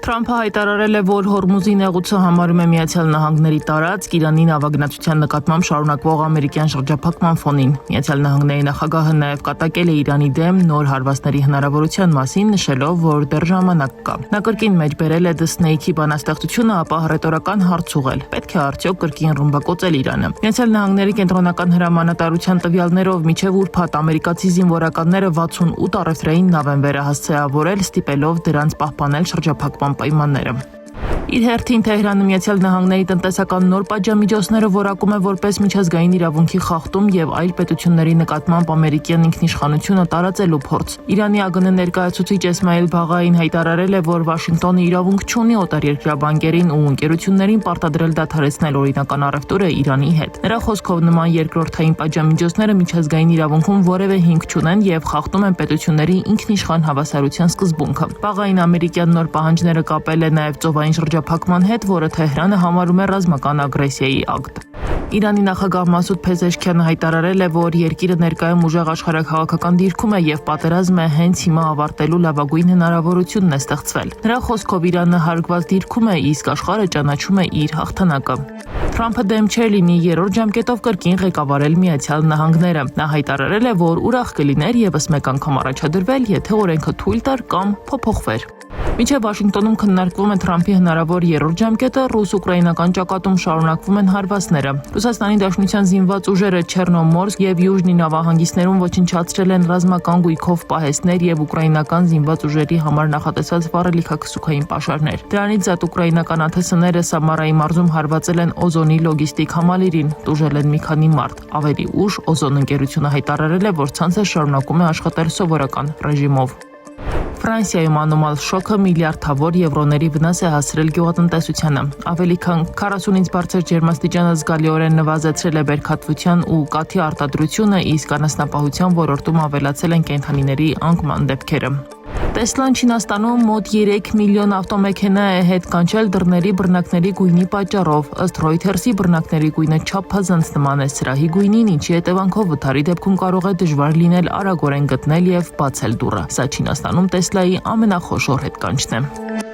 Թրամփը հայտարարել է, որ Հորմուզի նեղուցը համարում է Միացյալ Նահանգների տարածք Իրանի նավագնացության նկատմամբ շարունակվող ամերիկյան շրջափակման ֆոնին։ Միացյալ Նահանգների նախագահը նաև կատակել է Իրանի դեմ նոր հարվածների հնարավորության մասին, նշելով, որ դեռ ժամանակ կա։ Նա կրկին մեջբերել է Դսնեյքի բանաստեղծությունը, ապա հռետորական հարց ուղղել. պետք է արդյոք կրկին ռմբակոծել Իրանը։ Միացյալ Նահանգների կենտրոնական հրամանատարության տվյալներով մինչև ուրբաթ ամերիկացի զինվորականները 68 առևտրային նավ են վերահասցեավորել, ստիպելով դրանց պահպանել շրջափակման պայմանները։ Իր հերթին Թեհրանը Միացյալ Նահանգների տնտեսական նոր պատժամիջոցները որակում է որպես միջազգային իրավունքի խախտում եւ այլ պետությունների նկատմամբ ամերիկյան ինքնիշխանությունը տարածելու փորձ։ Իրանի ԱԳՆ ներկայացուցիչ Էսմայել Բաղային հայտարարել է, որ Վաշինգտոնը իրավունք չունի օտարերկրյա բանկերին ու ընկերություններին պարտադրել դադարեցնել օրինական առևտուրը Իրանի հետ։ Նրա խոսքով նման երկրորդային պատժամիջոցները միջազգային իրավունքում որևէ հիմք չունեն եւ խախտում են պետությունների ինքնիշխան հավասարության սկզբունքը։ Բաղային ամերիկյան նոր պահանջները կապել է նաեւ ծովային շրջափակման հետ, որը Թեհրանը համարում է ռազմական ագրեսիայի ակտ։ Իրանի նախագահ Մասուդ Փեզեշքյանը հայտարարել է, որ երկիրը ներկայում ուժեղ աշխարհաքաղաքական դիրքում է եւ պատերազմը հենց հիմա ավարտելու լավագույն հնարավորությունն է ստեղծվել։ Նրա խոսքով Իրանը հարգված դիրքում է, իսկ աշխարհը ճանաչում է իր հաղթանակը։ Թրամփը դեմ չէր լինի երրորդ ժամկետով կրկին ղեկավարել Միացյալ Նահանգները։ Նա հայտարարել է, որ ուրախ կլիներ եւս մեկ անգամ առաջադրվել, եթե օրենքը թույլ տար կամ փոփոխվեր։ Մինչև Վաշինգտոնում քննարկվում է Թրամփի հնարավոր երրորդ ժամկետը, ռուս-ուկրաինական ճակատում շարունակվում են հարվածները։ Ռուսաստանի Դաշնության զինված ուժերը Չեռնոմորսկ եւ Յուժնի նավահանգիստներում ոչնչացրել են ռազմական գույքով պահեստներ եւ ուկրաինական զինված ուժերի համար նախատեսված վառելիքակսուքային պաշարներ։ Դրանից զատ ուկրաինական ԱԹՍ-ները Սամարայի մարզում հարվածել են Օզոնի լոգիստիկ համալիրին, տուժել են մի քանի մարդ։ Ավելի ուշ Օզոն ընկերությունը հայտարարել է, որ ցանցը շարունակում է աշխատել սովորական ռեժիմով։ Ֆրանսիայում անոմալ շոկը միլիարդավոր եվրոների վնաս է հասցրել գյուղատնտեսությանը։ Ավելի քան 40-ից բարձր ջերմաստիճանը զգալիորեն նվազեցրել է բերքատվության ու կաթի արտադրությունը, իսկ անասնապահության ոլորտում ավելացել են կենդանիների անկման դեպքերը։ Տեսլան Չինաստանում մոտ 3 միլիոն ավտոմեքենա է հետ կանչել դռների բռնակների գույնի պատճառով։ Ըստ Reuters-ի բռնակների գույնը չափազանց նման է սրահի գույնին, ինչի հետևանքով վթարի դեպքում կարող է դժվար լինել արագորեն գտնել եւ բացել դուռը։ Սա Չինաստանում Տեսլայի ամենախոշոր հետկանչն է։